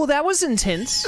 Well, that was intense.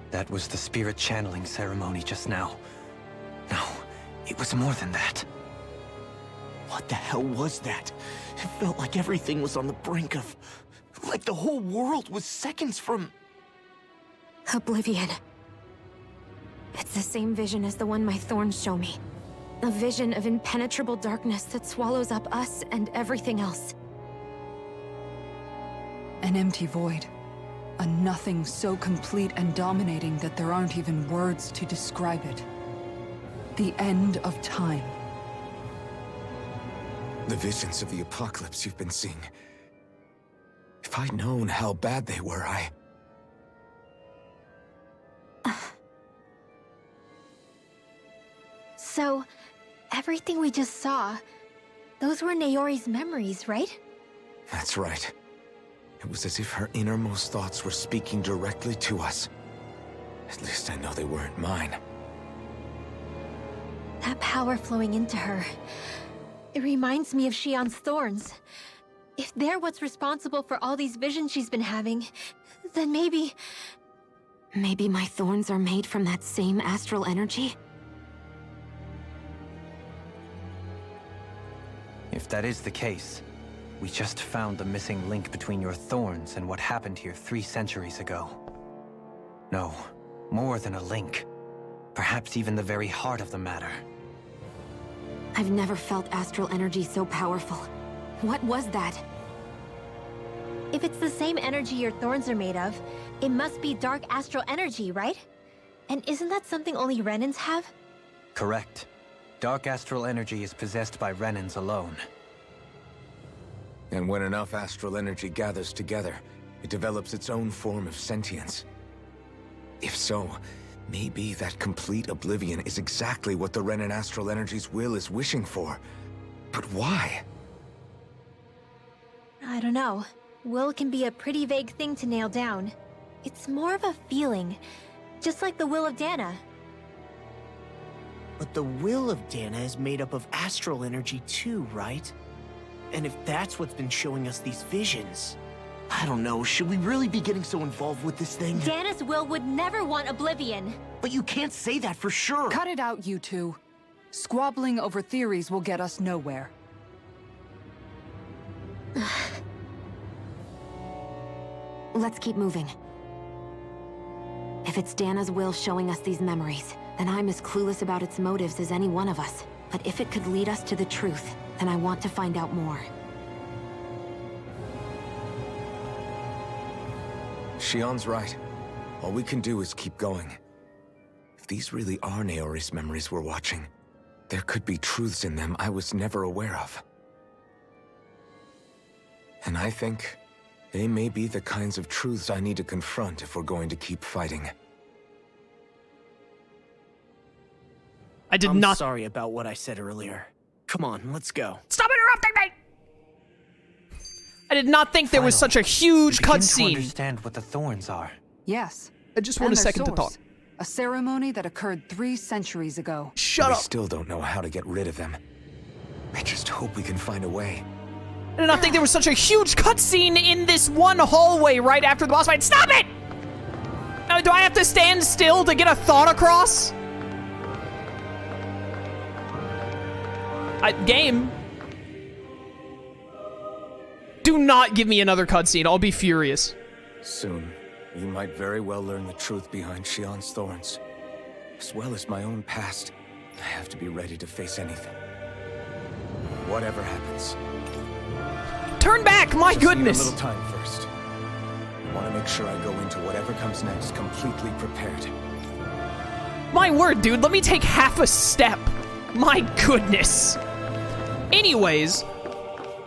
That was the spirit channeling ceremony just now. No, it was more than that. What the hell was that? It felt like everything was on the brink of... like the whole world was seconds from... Oblivion. It's the same vision as the one my thorns show me. A vision of impenetrable darkness that swallows up us and everything else. An empty void. A nothing so complete and dominating that there aren't even words to describe it. The end of time. The visions of the apocalypse you've been seeing. If I'd known how bad they were, So, everything we just saw, those were Naori's memories, right? That's right. It was as if her innermost thoughts were speaking directly to us. At least I know they weren't mine. That power flowing into her, it reminds me of Shion's thorns. If they're what's responsible for all these visions she's been having, then maybe... Maybe my thorns are made from that same astral energy? If that is the case, we just found the missing link between your thorns and what happened here 3 centuries ago. No, more than a link. Perhaps even the very heart of the matter. I've never felt astral energy so powerful. What was that? If it's the same energy your thorns are made of, it must be dark astral energy, right? And isn't that something only Renans have? Correct. Dark astral energy is possessed by Renans alone. And when enough astral energy gathers together, it develops its own form of sentience. If so, maybe that complete oblivion is exactly what the Renan astral energy's will is wishing for. But why? I don't know. Will can be a pretty vague thing to nail down. It's more of a feeling, just like the will of Dahna. But the will of Dahna is made up of astral energy too, right? And if that's what's been showing us these visions... I don't know, should we really be getting so involved with this thing? Dahna's will would never want oblivion. But you can't say that for sure! Cut it out, you two. Squabbling over theories will get us nowhere. Let's keep moving. If it's Dahna's will showing us these memories, then I'm as clueless about its motives as any one of us. But if it could lead us to the truth, then I want to find out more. Shion's right. All we can do is keep going. If these really are Naori's memories we're watching, there could be truths in them I was never aware of. And I think they may be the kinds of truths I need to confront if we're going to keep fighting. I'm sorry about what I said earlier. Come on, let's go. Stop interrupting me! I did not think there was such a huge cutscene. Understand what the thorns are. Yes. I just want a second to talk. A ceremony that occurred 3 centuries ago. Shut We up. still don't know how to get rid of them. I just hope we can find a way. I did not think there was such a huge cutscene in this one hallway right after the boss fight. Stop it! Do I have to stand still to get a thought across? Game. Do not give me another cutscene. I'll be furious. Soon, you might very well learn the truth behind Shion's thorns. As well as my own past, I have to be ready to face anything. Whatever happens. Turn back, my Just need goodness. a little time first. I want to make sure I go into whatever comes next completely prepared. My word, dude, let me take half a step. My goodness. Anyways,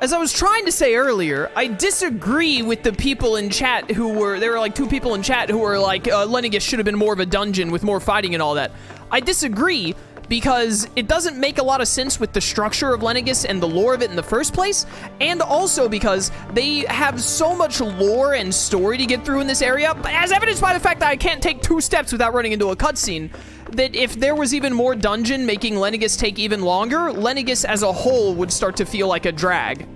as I was trying to say earlier, I disagree with the people in chat who were, there were like 2 people in chat who were like, Lennigus should have been more of a dungeon with more fighting and all that. I disagree because it doesn't make a lot of sense with the structure of Lennigus and the lore of it in the first place, and also because they have so much lore and story to get through in this area, as evidenced by the fact that I can't take 2 steps without running into a cutscene, that if there was even more dungeon making Lenegis take even longer, Lenegis as a whole would start to feel like a drag,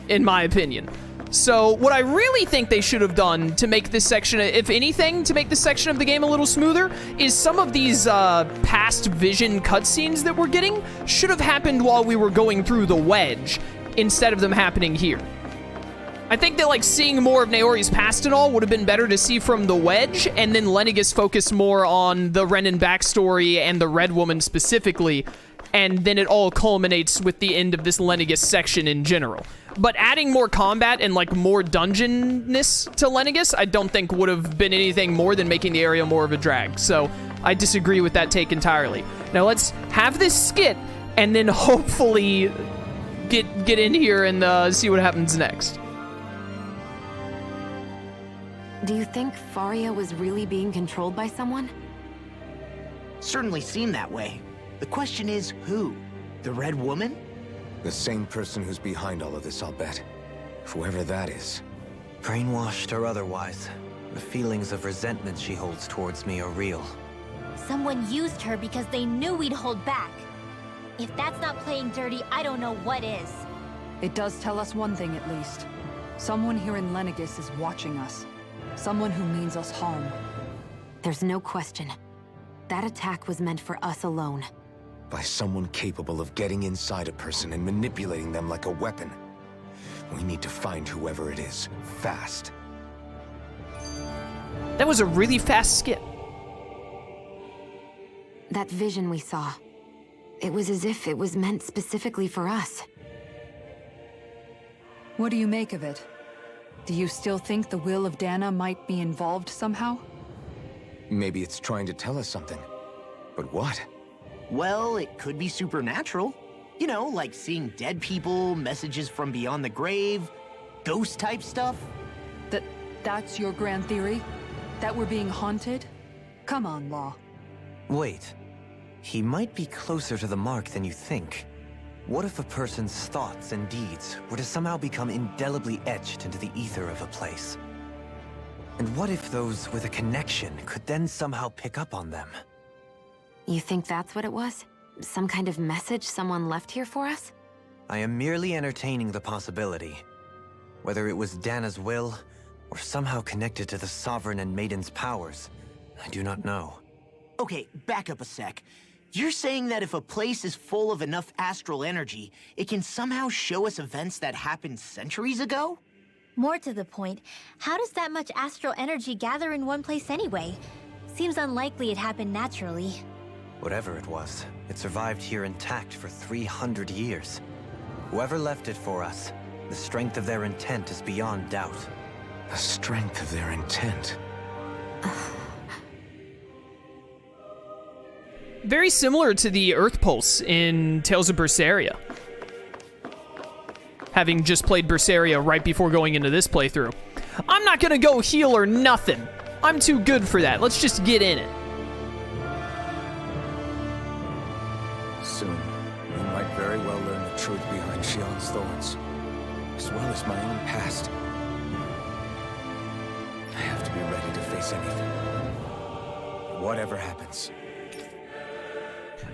in my opinion. So what I really think they should have done to make this section, if anything, to make this section of the game a little smoother, is some of these past vision cutscenes that we're getting should have happened while we were going through the wedge, instead of them happening here. I think that, like, seeing more of Naori's past and all would have been better to see from the wedge, and then Lenegis focus more on the Renan backstory and the Red Woman specifically, and then it all culminates with the end of this Lenegis section in general. But adding more combat and, like, more dungeonness to Lenegis, I don't think would have been anything more than making the area more of a drag. So I disagree with that take entirely. Now let's have this skit, and then hopefully get in here and see what happens next. Do you think Faria was really being controlled by someone? Certainly seemed that way. The question is, who? The Red Woman? The same person who's behind all of this, I'll bet. Whoever that is. Brainwashed or otherwise, the feelings of resentment she holds towards me are real. Someone used her because they knew we'd hold back. If that's not playing dirty, I don't know what is. It does tell us one thing at least. Someone here in Lenegis is watching us. Someone who means us harm. There's no question. That attack was meant for us alone. By someone capable of getting inside a person and manipulating them like a weapon. We need to find whoever it is, fast. That was a really fast skit. That vision we saw. It was as if it was meant specifically for us. What do you make of it? Do you still think the will of Dahna might be involved somehow? Maybe it's trying to tell us something. But what? Well, it could be supernatural. You know, like seeing dead people, messages from beyond the grave, ghost-type stuff. That's your grand theory? That we're being haunted? Come on, Law. Wait. He might be closer to the mark than you think. What if a person's thoughts and deeds were to somehow become indelibly etched into the ether of a place? And what if those with a connection could then somehow pick up on them? You think that's what it was? Some kind of message someone left here for us? I am merely entertaining the possibility. Whether it was Dana's will, or somehow connected to the Sovereign and Maiden's powers, I do not know. Okay, back up a sec. You're saying that if a place is full of enough astral energy, it can somehow show us events that happened centuries ago? More to the point, how does that much astral energy gather in one place anyway? Seems unlikely it happened naturally. Whatever it was, it survived here intact for 300 years. Whoever left it for us, the strength of their intent is beyond doubt. The strength of their intent. Very similar to the Earth Pulse in Tales of Berseria. Having just played Berseria right before going into this playthrough. I'm not gonna go heal or nothing. I'm too good for that. Let's just get in it. Soon, we might very well learn the truth behind Shion's thorns, as well as my own past. I have to be ready to face anything. Whatever happens.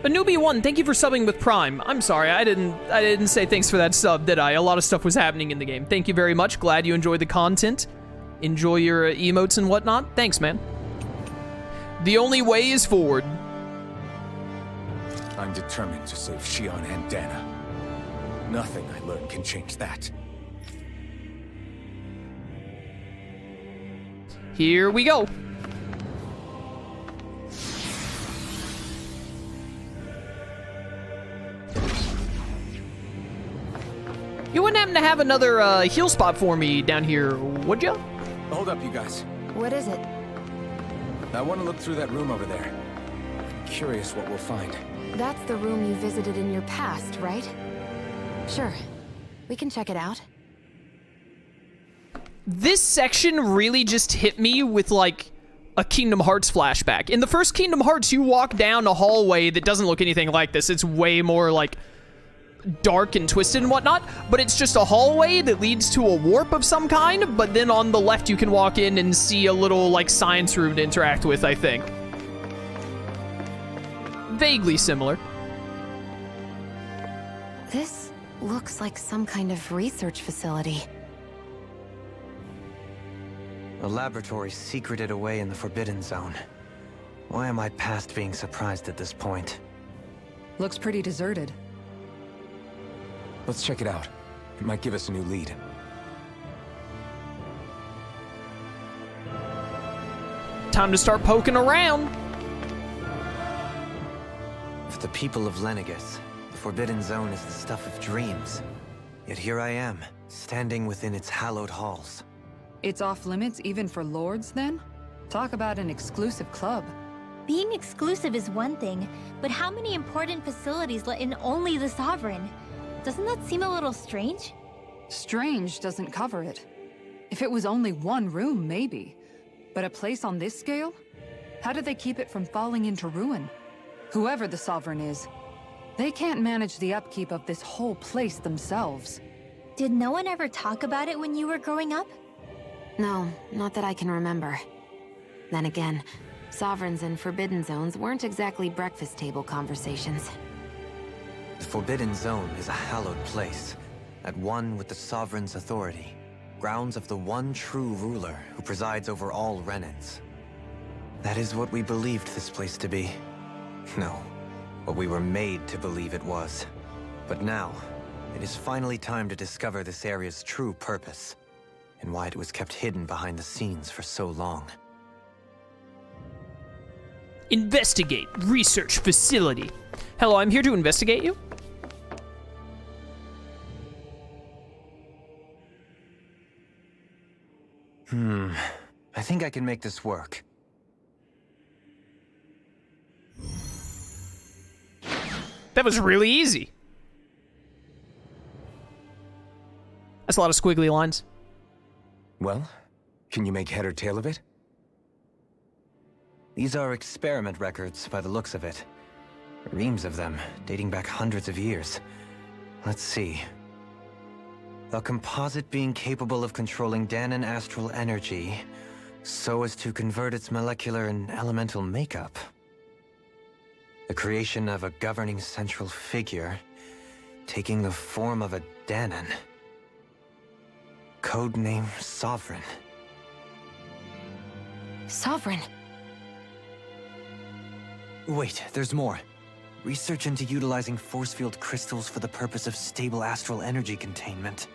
Anubi1, thank you for subbing with Prime. I'm sorry, I didn't say thanks for that sub, did I? A lot of stuff was happening in the game. Thank you very much. Glad you enjoyed the content. Enjoy your emotes and whatnot. Thanks, man. The only way is forward. I'm determined to save Shion and Dana. Nothing I learn can change that. Here we go. You wouldn't happen to have another heal spot for me down here, would ya? Hold up, you guys. What is it? I want to look through that room over there. I'm curious what we'll find. That's the room you visited in your past, right? Sure. We can check it out. This section really just hit me with, like, a Kingdom Hearts flashback. In the first Kingdom Hearts, you walk down a hallway that doesn't look anything like this. It's way more, like, dark and twisted and whatnot, but it's just a hallway that leads to a warp of some kind, but then on the left you can walk in and see a little, like, science room to interact with, I think. vaguely similar. This looks like some kind of research facility. A laboratory secreted away in the Forbidden Zone. Why am I past being surprised at this point? Looks pretty deserted. Let's check it out. It might give us a new lead. Time to start poking around. For the people of Lenegus, the Forbidden Zone is the stuff of dreams. Yet here I am, standing within its hallowed halls. It's off limits even for lords, then? Talk about an exclusive club. Being exclusive is one thing, but how many important facilities let in only the Sovereign? Doesn't that seem a little strange? Strange doesn't cover it. If it was only one room, maybe. But a place on this scale? How do they keep it from falling into ruin? Whoever the Sovereign is, they can't manage the upkeep of this whole place themselves. Did no one ever talk about it when you were growing up? No, not that I can remember. Then again, Sovereigns and Forbidden Zones weren't exactly breakfast table conversations. The Forbidden Zone is a hallowed place, at one with the Sovereign's authority, grounds of the one true ruler who presides over all Renans. That is what we believed this place to be. No, what we were made to believe it was. But now, it is finally time to discover this area's true purpose, and why it was kept hidden behind the scenes for so long. Investigate research facility. Hello, I'm here to investigate you. I think I can make this work. That was really easy. That's a lot of squiggly lines. Well, can you make head or tail of it? These are experiment records by the looks of it. Reams of them, dating back hundreds of years. Let's see. A composite being capable of controlling Dahnan astral energy so as to convert its molecular and elemental makeup. The creation of a governing central figure, taking the form of a Dahnan. Codename Sovereign. Sovereign? Wait, there's more. Research into utilizing force field crystals for the purpose of stable astral energy containment.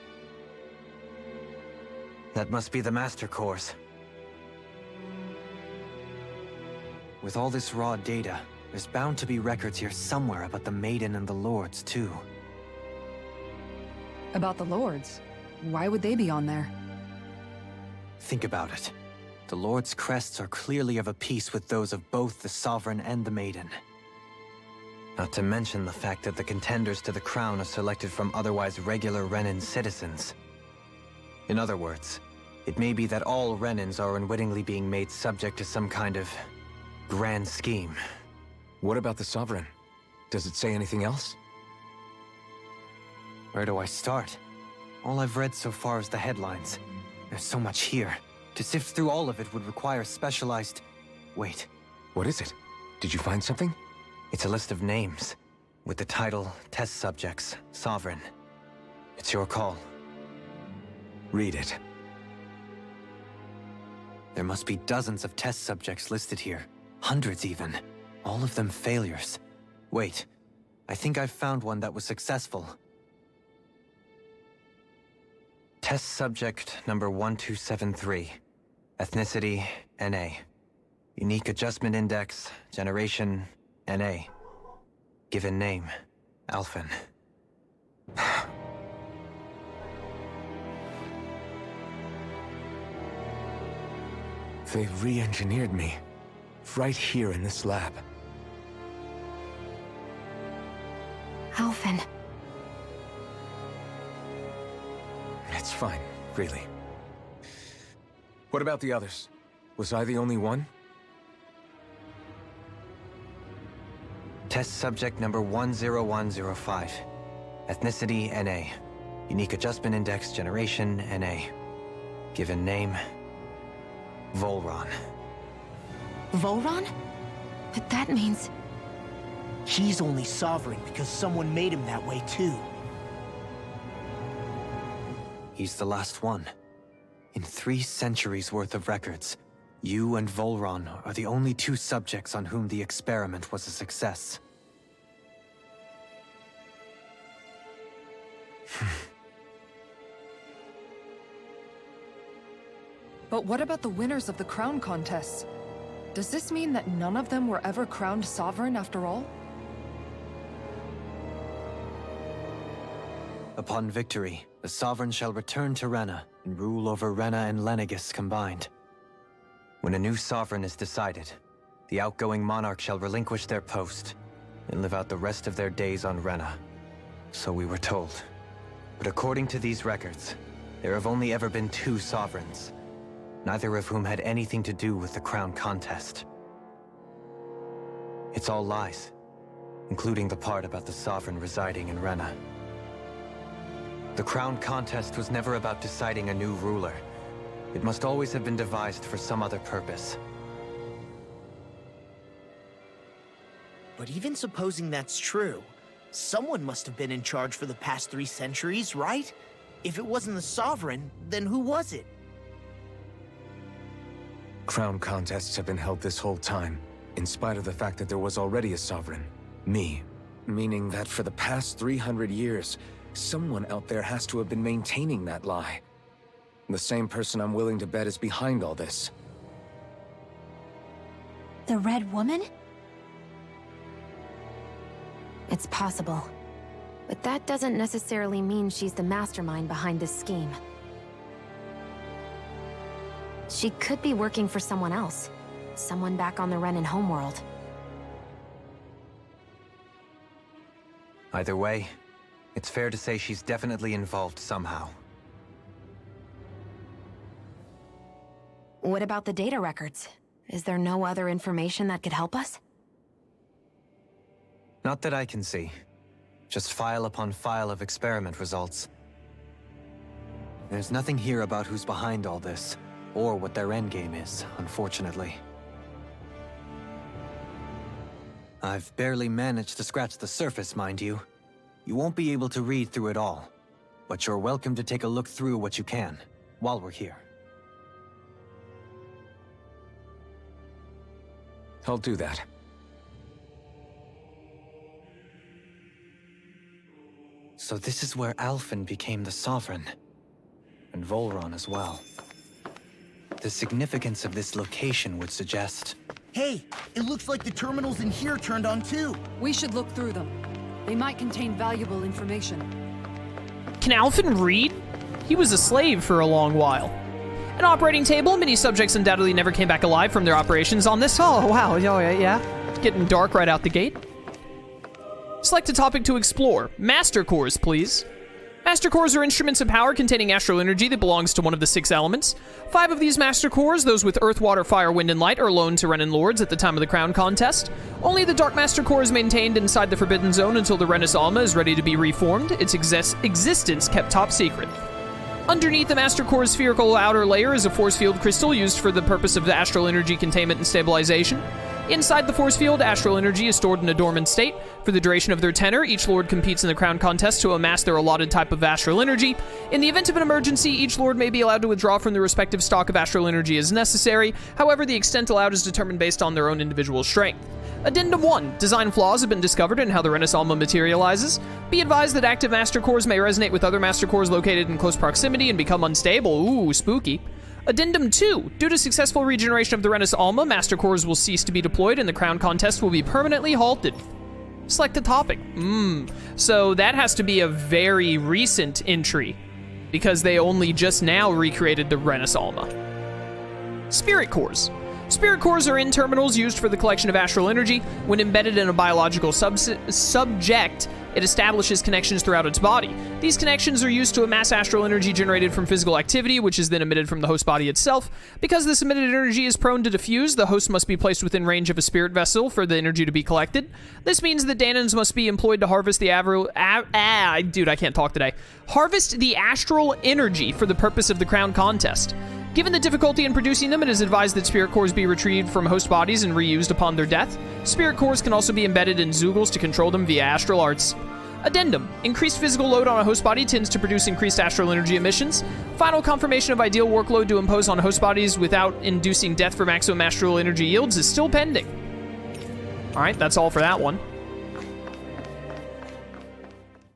That must be the master cores. With all this raw data, there's bound to be records here somewhere about the Maiden and the Lords, too. About the lords? Why would they be on there? Think about it. The Lord's crests are clearly of a piece with those of both the Sovereign and the Maiden. Not to mention the fact that the contenders to the crown are selected from otherwise regular Renan citizens. In other words, it may be that all Renans are unwittingly being made subject to some kind of grand scheme. What about the Sovereign? Does it say anything else? Where do I start? All I've read so far is the headlines. There's so much here. To sift through all of it would require specialized... Wait. What is it? Did you find something? It's a list of names, with the title, Test Subjects, Sovereign. It's your call. Read it. There must be dozens of test subjects listed here. Hundreds even. All of them failures. Wait, I think I've found one that was successful. Test subject number 1273. Ethnicity, NA. Unique adjustment index, generation, NA. Given name, Alphen. They re-engineered me. Right here in this lab. Alphen. It's fine, really. What about the others? Was I the only one? Test subject number 10105. Ethnicity, NA. Unique adjustment index, generation, NA. Given name, Volron. Volron? But that means... He's only sovereign because someone made him that way too. He's the last one. In 3 centuries worth of records, you and Volron are the only 2 subjects on whom the experiment was a success. But what about the winners of the crown contests? Does this mean that none of them were ever crowned sovereign after all? Upon victory, the Sovereign shall return to Rena and rule over Rena and Lenegis combined. When a new Sovereign is decided, the outgoing monarch shall relinquish their post and live out the rest of their days on Rena. So we were told. But according to these records, there have only ever been 2 Sovereigns, neither of whom had anything to do with the crown contest. It's all lies, including the part about the Sovereign residing in Rena. The crown contest was never about deciding a new ruler. It must always have been devised for some other purpose. But even supposing that's true, someone must have been in charge for the past 3 centuries, right? If it wasn't the Sovereign, then who was it? Crown contests have been held this whole time, in spite of the fact that there was already a Sovereign. Me. Meaning that for the past 300 years, someone out there has to have been maintaining that lie. The same person I'm willing to bet is behind all this. The Red Woman? It's possible. But that doesn't necessarily mean she's the mastermind behind this scheme. She could be working for someone else. Someone back on the Renan homeworld. Either way, it's fair to say she's definitely involved somehow. What about the data records? Is there no other information that could help us? Not that I can see. Just file upon file of experiment results. There's nothing here about who's behind all this, or what their endgame is, unfortunately. I've barely managed to scratch the surface, mind you. You won't be able to read through it all, but you're welcome to take a look through what you can, while we're here. I'll do that. So this is where Alphen became the Sovereign, and Volron as well. The significance of this location would suggest... Hey, it looks like the terminals in here turned on too. We should look through them. They might contain valuable information. Can Alphen read? He was a slave for a long while. An operating table. Many subjects undoubtedly never came back alive from their operations on this. Oh, wow. Oh, yeah. Getting dark right out the gate. Select a topic to explore. Master cores, please. Master cores are instruments of power containing astral energy that belongs to one of the 6 elements. 5 of these master cores, those with earth, water, fire, wind, and light, are loaned to Renan lords at the time of the crown contest. Only the dark master core is maintained inside the Forbidden Zone until the Renas Alma is ready to be reformed, its existence kept top secret. Underneath the Master Core's spherical outer layer is a force field crystal used for the purpose of the astral energy containment and stabilization. Inside the force field, astral energy is stored in a dormant state. For the duration of their tenor, each lord competes in the crown contest to amass their allotted type of astral energy. In the event of an emergency, each lord may be allowed to withdraw from the respective stock of astral energy as necessary. However, the extent allowed is determined based on their own individual strength. Addendum 1. Design flaws have been discovered in how the Renas Alma materializes. Be advised that active master cores may resonate with other master cores located in close proximity and become unstable. Ooh, spooky. Addendum 2. Due to successful regeneration of the Renas Alma, master cores will cease to be deployed and the crown contest will be permanently halted. Select a topic. So that has to be a very recent entry, because they only just now recreated the Renas Alma. Spirit cores. Spirit cores are in-terminals used for the collection of astral energy. When embedded in a biological subject, it establishes connections throughout its body. These connections are used to amass astral energy generated from physical activity, which is then emitted from the host body itself. Because this emitted energy is prone to diffuse, the host must be placed within range of a spirit vessel for the energy to be collected. This means that Dahnans must be employed to harvest the Harvest the astral energy for the purpose of the crown contest. Given the difficulty in producing them, it is advised that spirit cores be retrieved from host bodies and reused upon their death. Spirit cores can also be embedded in Zeugles to control them via astral arts. Addendum. Increased physical load on a host body tends to produce increased astral energy emissions. Final confirmation of ideal workload to impose on host bodies without inducing death for maximum astral energy yields is still pending. Alright, that's all for that one.